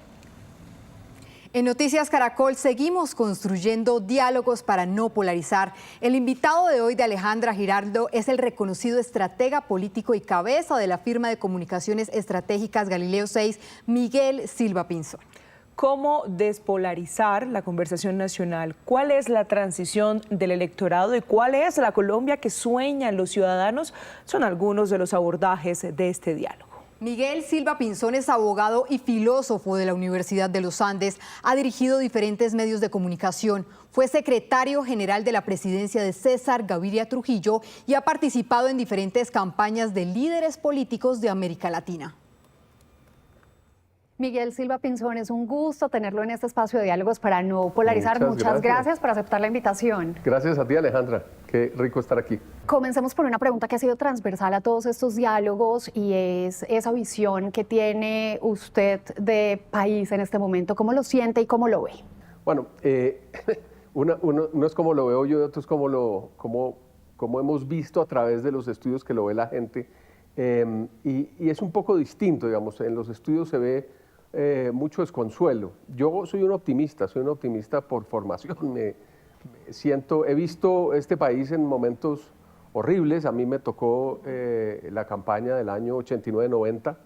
En Noticias Caracol seguimos construyendo diálogos para no polarizar. El invitado de hoy de Alejandra Giraldo es el reconocido estratega político y cabeza de la firma de comunicaciones estratégicas Galileo 6, Miguel Silva Pinzón. ¿Cómo despolarizar la conversación nacional? ¿Cuál es la transición del electorado y cuál es la Colombia que sueñan los ciudadanos? Son algunos de los abordajes de este diálogo. Miguel Silva Pinzón es abogado y filósofo de la Universidad de los Andes. Ha dirigido diferentes medios de comunicación. Fue secretario general de la presidencia de César Gaviria Trujillo y ha participado en diferentes campañas de líderes políticos de América Latina. Miguel Silva Pinzón, es un gusto tenerlo en este espacio de diálogos para no polarizar. Muchas gracias por aceptar la invitación. Gracias a ti, Alejandra. Qué rico estar aquí. Comencemos por una pregunta que ha sido transversal a todos estos diálogos y es esa visión que tiene usted de país en este momento. ¿Cómo lo siente y cómo lo ve? Bueno, uno es como lo veo yo y otro es como hemos visto a través de los estudios que lo ve la gente. Y es un poco distinto, digamos. En los estudios se ve mucho desconsuelo. Yo soy un optimista por formación. He visto este país en momentos horribles. A mí me tocó la campaña del año 89-90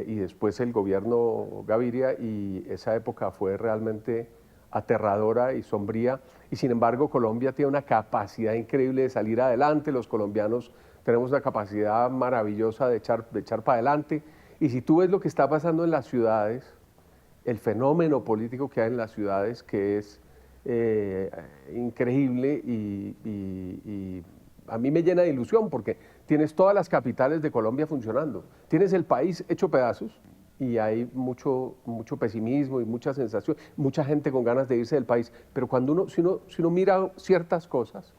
y después el gobierno Gaviria, y esa época fue realmente aterradora y sombría. Y sin embargo, Colombia tiene una capacidad increíble de salir adelante. Los colombianos tenemos una capacidad maravillosa de echar para adelante. Y si tú ves lo que está pasando en las ciudades, el fenómeno político que hay en las ciudades, que es increíble y a mí me llena de ilusión porque tienes todas las capitales de Colombia funcionando, tienes el país hecho pedazos y hay mucho pesimismo y mucha sensación, mucha gente con ganas de irse del país, pero cuando si uno mira ciertas cosas,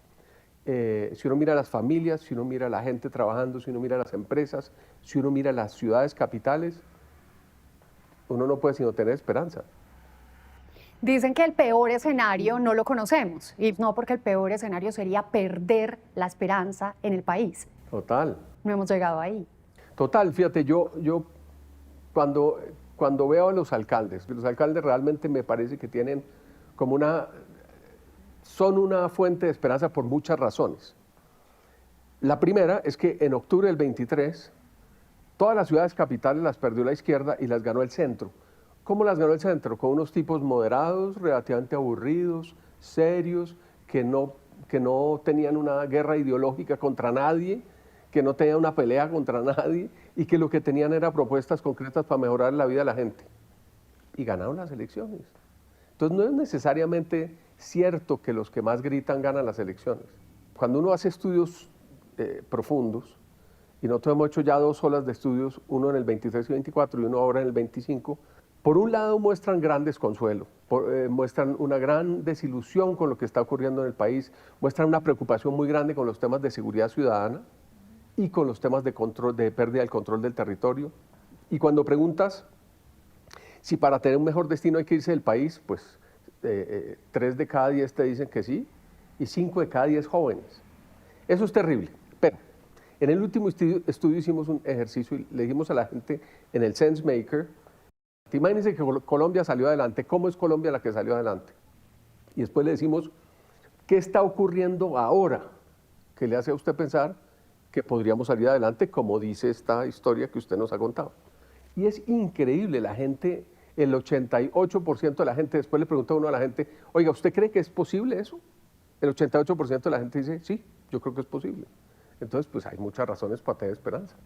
si uno mira las familias, si uno mira la gente trabajando, si uno mira las empresas, si uno mira las ciudades capitales, uno no puede sino tener esperanza. Dicen que el peor escenario no lo conocemos, y no porque el peor escenario sería perder la esperanza en el país. Total. No hemos llegado ahí. Total, fíjate, yo cuando veo a los alcaldes realmente me parece que tienen como son una fuente de esperanza por muchas razones. La primera es que en octubre del 23, todas las ciudades capitales las perdió la izquierda y las ganó el centro. ¿Cómo las ganó el centro? Con unos tipos moderados, relativamente aburridos, serios, que no tenían una guerra ideológica contra nadie, que no tenían una pelea contra nadie y que lo que tenían era propuestas concretas para mejorar la vida de la gente. Y ganaron las elecciones. Entonces no es necesariamente cierto que los que más gritan ganan las elecciones. Cuando uno hace estudios profundos, y nosotros hemos hecho ya 2 olas de estudios, uno en el 23 y 24 y uno ahora en el 25, por un lado muestran gran desconsuelo, muestran una gran desilusión con lo que está ocurriendo en el país, muestran una preocupación muy grande con los temas de seguridad ciudadana y con los temas de pérdida del control del territorio. Y cuando preguntas si para tener un mejor destino hay que irse del país, pues 3 de cada 10 te dicen que sí y 5 de cada 10 jóvenes. Eso es terrible, pero en el último estudio hicimos un ejercicio y le dijimos a la gente en el SenseMaker, imagínense que Colombia salió adelante, ¿cómo es Colombia la que salió adelante? Y después le decimos, ¿qué está ocurriendo ahora que le hace a usted pensar que podríamos salir adelante, como dice esta historia que usted nos ha contado? Y es increíble, la gente, el 88% de la gente, después le pregunta uno a la gente, oiga, ¿usted cree que es posible eso? El 88% de la gente dice, sí, yo creo que es posible. Entonces, pues hay muchas razones para tener esperanza.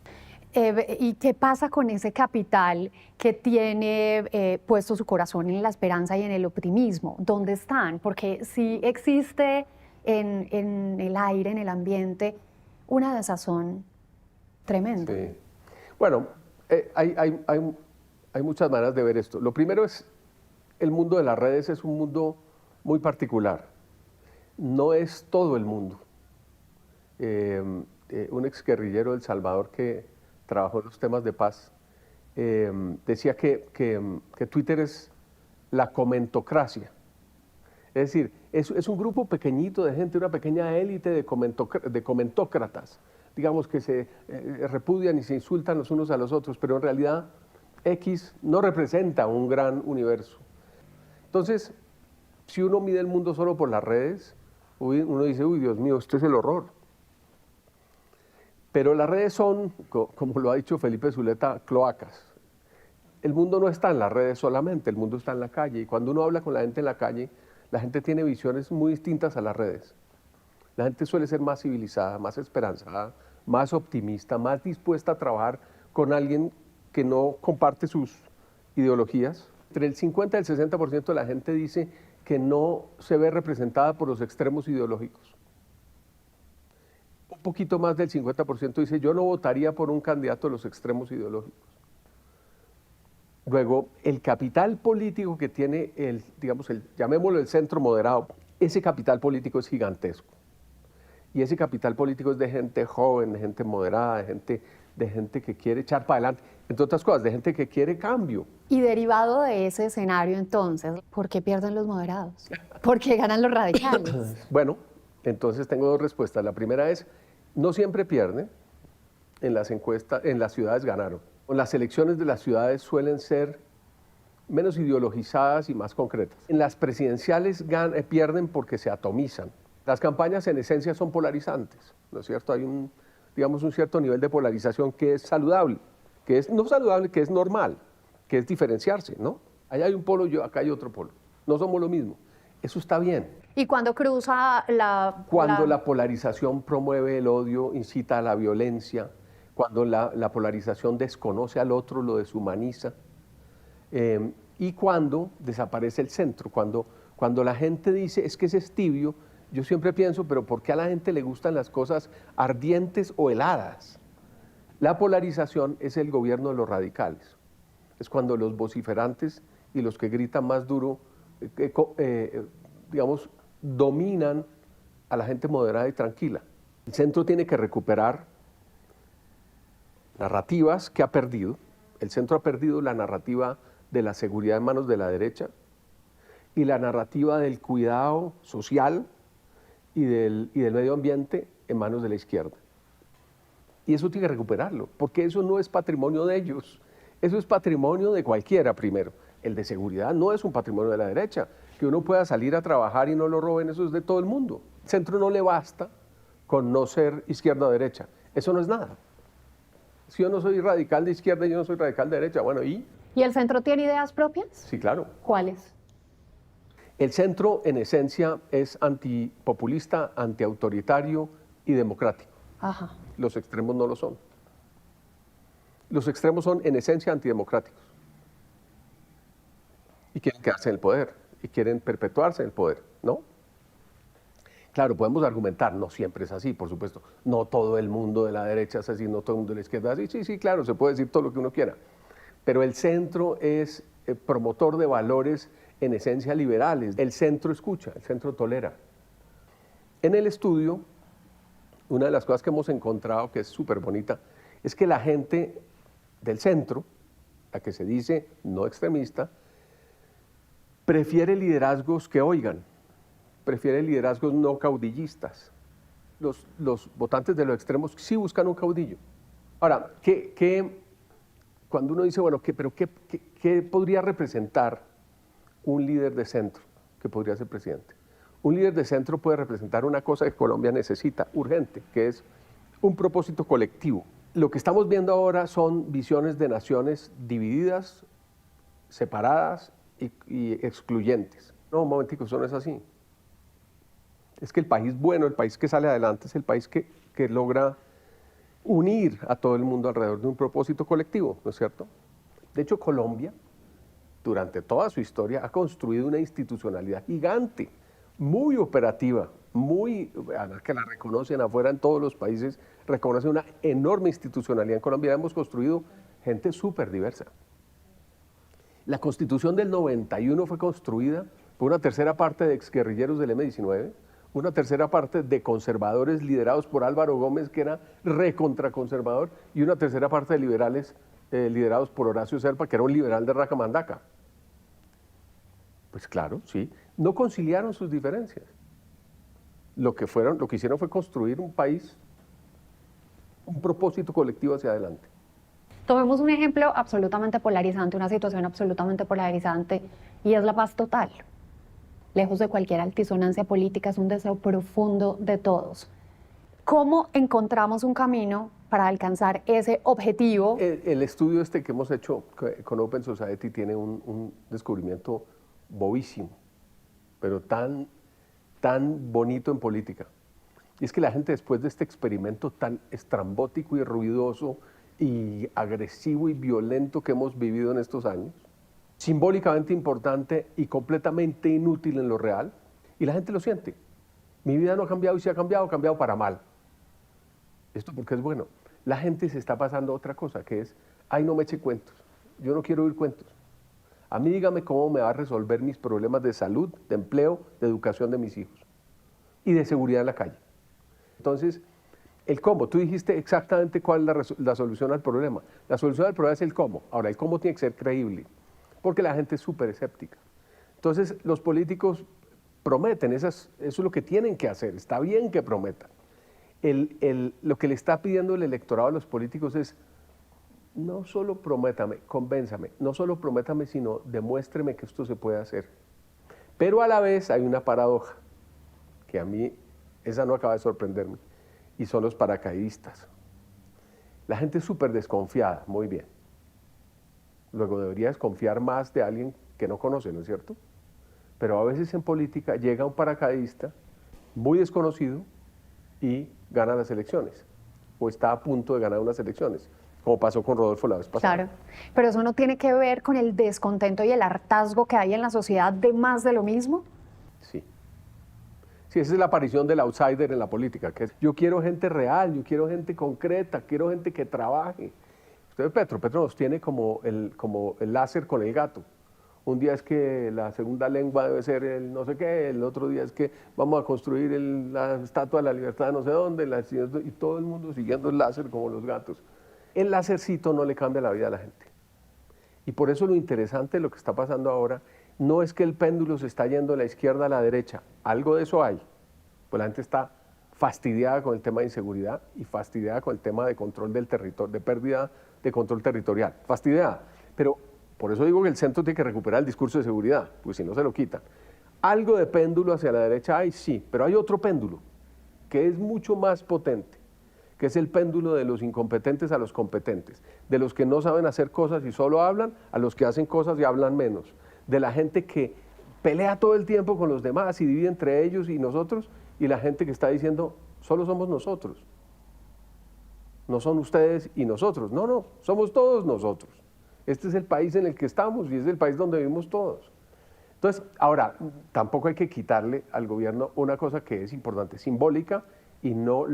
¿Y qué pasa con ese capital que tiene puesto su corazón en la esperanza y en el optimismo? ¿Dónde están? Porque sí existe en el aire, en el ambiente, una desazón tremenda. Sí. Bueno, hay muchas maneras de ver esto. Lo primero es, el mundo de las redes es un mundo muy particular. No es todo el mundo. Un exguerrillero de El Salvador que trabajó en los temas de paz decía que Twitter es la comentocracia. Es decir, es un grupo pequeñito de gente, una pequeña élite de comentócratas, digamos, que se repudian y se insultan los unos a los otros, pero en realidad X no representa un gran universo. Entonces, si uno mide el mundo solo por las redes, uno dice, uy, Dios mío, esto es el horror. Pero las redes son, como lo ha dicho Felipe Zuleta, cloacas. el mundo no está en las redes solamente, el mundo está en la calle. Y cuando uno habla con la gente en la calle, la gente tiene visiones muy distintas a las redes. La gente suele ser más civilizada, más esperanzada, más optimista, más dispuesta a trabajar con alguien que no comparte sus ideologías. Entre el 50 y el 60% de la gente dice que no se ve representada por los extremos ideológicos. Un poquito más del 50% dice, yo no votaría por un candidato de los extremos ideológicos. Luego, el capital político que tiene llamémoslo el centro moderado, ese capital político es gigantesco. Y ese capital político es de gente joven, de gente moderada, de gente que quiere echar para adelante, entre otras cosas, de gente que quiere cambio. Y derivado de ese escenario, entonces, ¿por qué pierden los moderados? ¿Por qué ganan los radicales? Bueno, entonces tengo dos respuestas. La primera es, no siempre pierden, en las encuestas, en las ciudades ganaron. Las elecciones de las ciudades suelen ser menos ideologizadas y más concretas. En las presidenciales pierden porque se atomizan. Las campañas en esencia son polarizantes, ¿no es cierto? Hay un cierto nivel de polarización que es saludable, que es no saludable, que es normal, que es diferenciarse, ¿no? Allá hay un polo, acá hay otro polo. No somos lo mismo. Eso está bien. ¿Y cuando cruza Cuando la polarización promueve el odio, incita a la violencia, cuando la polarización desconoce al otro, lo deshumaniza, y cuando desaparece el centro, cuando la gente dice, es que ese es tibio, yo siempre pienso, pero ¿por qué a la gente le gustan las cosas ardientes o heladas? La polarización es el gobierno de los radicales. Es cuando los vociferantes y los que gritan más duro, dominan a la gente moderada y tranquila. El centro tiene que recuperar narrativas que ha perdido. El centro ha perdido la narrativa de la seguridad en manos de la derecha y la narrativa del cuidado social y del medio ambiente en manos de la izquierda. Y eso tiene que recuperarlo, porque eso no es patrimonio de ellos, eso es patrimonio de cualquiera primero. El de seguridad no es un patrimonio de la derecha, que uno pueda salir a trabajar y no lo roben, eso es de todo el mundo. El centro no le basta con no ser izquierda o derecha, eso no es nada. Si yo no soy radical de izquierda y yo no soy radical de derecha, bueno, ¿y? ¿Y el centro tiene ideas propias? Sí, claro. ¿Cuáles? El centro, en esencia, es antipopulista, antiautoritario y democrático. Ajá. Los extremos no lo son. Los extremos son, en esencia, antidemocráticos. Y quieren quedarse en el poder, y quieren perpetuarse en el poder, ¿no? Claro, podemos argumentar, no siempre es así, por supuesto. No todo el mundo de la derecha es así, no todo el mundo de la izquierda es así. Sí, claro, se puede decir todo lo que uno quiera. Pero el centro es promotor de valores en esencia liberales. El centro escucha, el centro tolera. En el estudio, una de las cosas que hemos encontrado, que es súper bonita, es que la gente del centro, la que se dice no extremista, prefiere liderazgos que oigan, prefiere liderazgos no caudillistas. Los votantes de los extremos sí buscan un caudillo. Ahora, cuando uno dice, bueno, ¿qué podría representar un líder de centro que podría ser presidente? Un líder de centro puede representar una cosa que Colombia necesita, urgente, que es un propósito colectivo. Lo que estamos viendo ahora son visiones de naciones divididas, separadas y excluyentes. No, un momentico, eso no es así. Es que el país bueno, el país que sale adelante, es el país que logra unir a todo el mundo alrededor de un propósito colectivo, ¿no es cierto? De hecho, Colombia, durante toda su historia, ha construido una institucionalidad gigante, muy operativa, que la reconocen afuera en todos los países, reconocen una enorme institucionalidad. En Colombia hemos construido gente súper diversa. La Constitución del 91 fue construida por una tercera parte de exguerrilleros del M-19, una tercera parte de conservadores liderados por Álvaro Gómez, que era recontraconservador, y una tercera parte de liberales liderados por Horacio Serpa, que era un liberal de Racamandaca. Pues claro, sí. No conciliaron sus diferencias. Lo que hicieron fue construir un país, un propósito colectivo hacia adelante. Tomemos un ejemplo absolutamente polarizante, una situación absolutamente polarizante, y es la paz total. Lejos de cualquier altisonancia política, es un deseo profundo de todos. ¿Cómo encontramos un camino para alcanzar ese objetivo? El estudio este que hemos hecho con Open Society tiene un descubrimiento bobísimo, pero tan bonito en política. Y es que la gente, después de este experimento tan estrambótico y ruidoso y agresivo y violento que hemos vivido en estos años, simbólicamente importante y completamente inútil en lo real, y la gente lo siente. Mi vida no ha cambiado, y si ha cambiado para mal. Esto porque es bueno. La gente se está pasando a otra cosa, que es, ay, no me eche cuentos, yo no quiero oír cuentos. A mí dígame cómo me va a resolver mis problemas de salud, de empleo, de educación de mis hijos y de seguridad en la calle. Entonces, el cómo, tú dijiste exactamente cuál es la solución al problema. La solución al problema es el cómo. Ahora, el cómo tiene que ser creíble, porque la gente es súper escéptica. Entonces, los políticos prometen, eso es lo que tienen que hacer, está bien que prometan. Lo que le está pidiendo el electorado a los políticos es, no solo prométame, convénzame, no solo prométame, sino demuéstreme que esto se puede hacer. Pero a la vez hay una paradoja, que a mí esa no acaba de sorprenderme, y son los paracaidistas. La gente es súper desconfiada, muy bien. Luego debería desconfiar más de alguien que no conoce, ¿no es cierto? Pero a veces en política llega un paracaidista muy desconocido y gana las elecciones, o está a punto de ganar unas elecciones, como pasó con Rodolfo la vez pasada. Claro, pero eso no tiene que ver con el descontento y el hartazgo que hay en la sociedad de más de lo mismo. Sí. Sí, esa es la aparición del outsider en la política, que es, yo quiero gente real, yo quiero gente concreta, quiero gente que trabaje. Usted ve Petro nos tiene como el láser con el gato. Un día es que la segunda lengua debe ser el no sé qué, el otro día es que vamos a construir la estatua de la libertad no sé dónde, y todo el mundo siguiendo el láser como los gatos. El lásercito no le cambia la vida a la gente. Y por eso lo interesante de lo que está pasando ahora no es que el péndulo se está yendo de la izquierda a la derecha, algo de eso hay, pues la gente está fastidiada con el tema de inseguridad y fastidiada con el tema de control del territorio, de pérdida de control territorial, fastidiada, pero por eso digo que el centro tiene que recuperar el discurso de seguridad, pues si no se lo quitan. Algo de péndulo hacia la derecha hay, sí, pero hay otro péndulo que es mucho más potente, que es el péndulo de los incompetentes a los competentes, de los que no saben hacer cosas y solo hablan, a los que hacen cosas y hablan menos, de la gente que pelea todo el tiempo con los demás y divide entre ellos y nosotros, y la gente que está diciendo, solo somos nosotros, no son ustedes y nosotros, no, somos todos nosotros. Este es el país en el que estamos y es el país donde vivimos todos. Entonces, ahora, tampoco hay que quitarle al gobierno una cosa que es importante, simbólica y no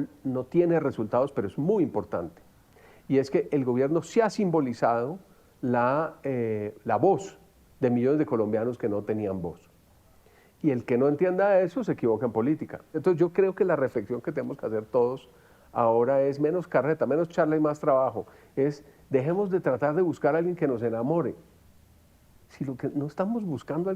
tiene resultados, pero es muy importante. Y es que el gobierno sí ha simbolizado la voz de millones de colombianos que no tenían voz. Y el que no entienda eso se equivoca en política. Entonces, yo creo que la reflexión que tenemos que hacer todos ahora es menos carreta, menos charla y más trabajo. Es, dejemos de tratar de buscar a alguien que nos enamore. Si lo que no estamos buscando,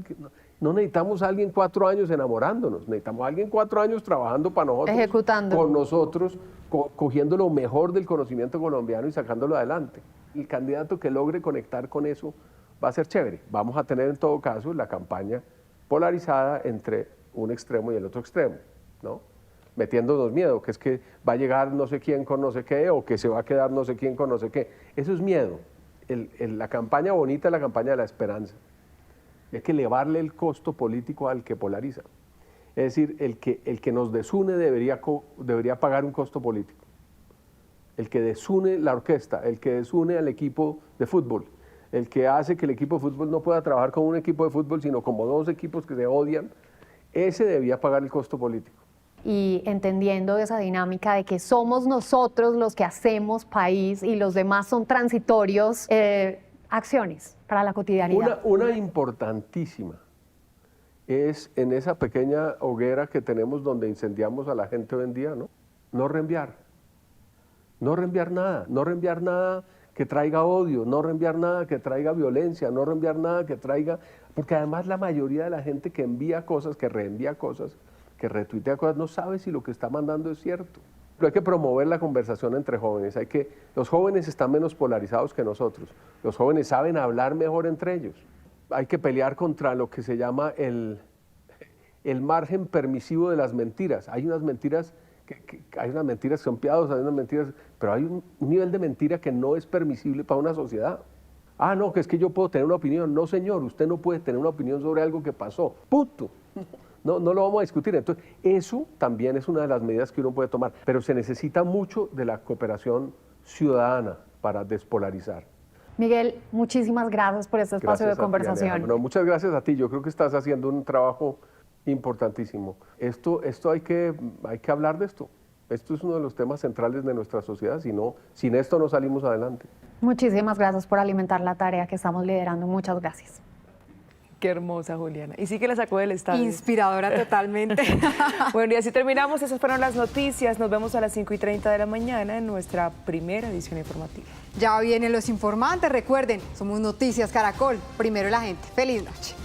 no necesitamos a alguien 4 años enamorándonos, necesitamos a alguien 4 años trabajando para nosotros, ejecutando, con nosotros, cogiendo lo mejor del conocimiento colombiano y sacándolo adelante. El candidato que logre conectar con eso va a ser chévere. Vamos a tener en todo caso la campaña polarizada entre un extremo y el otro extremo, ¿no? Metiéndonos miedo, que es que va a llegar no sé quién con no sé qué, o que se va a quedar no sé quién con no sé qué. Eso es miedo. La campaña bonita es la campaña de la esperanza. Hay que elevarle el costo político al que polariza. Es decir, el que nos desune debería pagar un costo político. El que desune la orquesta, el que desune al equipo de fútbol, el que hace que el equipo de fútbol no pueda trabajar como un equipo de fútbol, sino como 2 equipos que se odian, ese debía pagar el costo político. Y entendiendo esa dinámica de que somos nosotros los que hacemos país y los demás son transitorios, acciones para la cotidianidad. Una importantísima es en esa pequeña hoguera que tenemos donde incendiamos a la gente hoy en día, ¿no? No reenviar nada que traiga odio, no reenviar nada que traiga violencia, no reenviar nada que traiga, porque además la mayoría de la gente que envía cosas, que reenvía cosas, que retuitea cosas, no sabe si lo que está mandando es cierto. Pero hay que promover la conversación entre jóvenes, los jóvenes están menos polarizados que nosotros, los jóvenes saben hablar mejor entre ellos. Hay que pelear contra lo que se llama el margen permisivo de las mentiras. Hay unas mentiras que hay unas mentiras que son piadosas, hay unas mentiras, pero hay un nivel de mentira que no es permisible para una sociedad. Ah, no, que es que yo puedo tener una opinión. No, señor, usted no puede tener una opinión sobre algo que pasó. Punto. No lo vamos a discutir. Entonces, eso también es una de las medidas que uno puede tomar, pero se necesita mucho de la cooperación ciudadana para despolarizar. Miguel, muchísimas gracias por este espacio de conversación. No, muchas gracias a ti. Yo creo que estás haciendo un trabajo importantísimo. Esto hay que hablar de esto. Esto es uno de los temas centrales de nuestra sociedad. Sin esto no salimos adelante. Muchísimas gracias por alimentar la tarea que estamos liderando. Muchas gracias. Qué hermosa, Juliana. Y sí que la sacó del estadio. Inspiradora totalmente. Bueno, y así terminamos. Esas fueron las noticias. Nos vemos a las 5:30 de la mañana en nuestra primera edición informativa. Ya vienen los informantes. Recuerden, somos Noticias Caracol. Primero la gente. Feliz noche.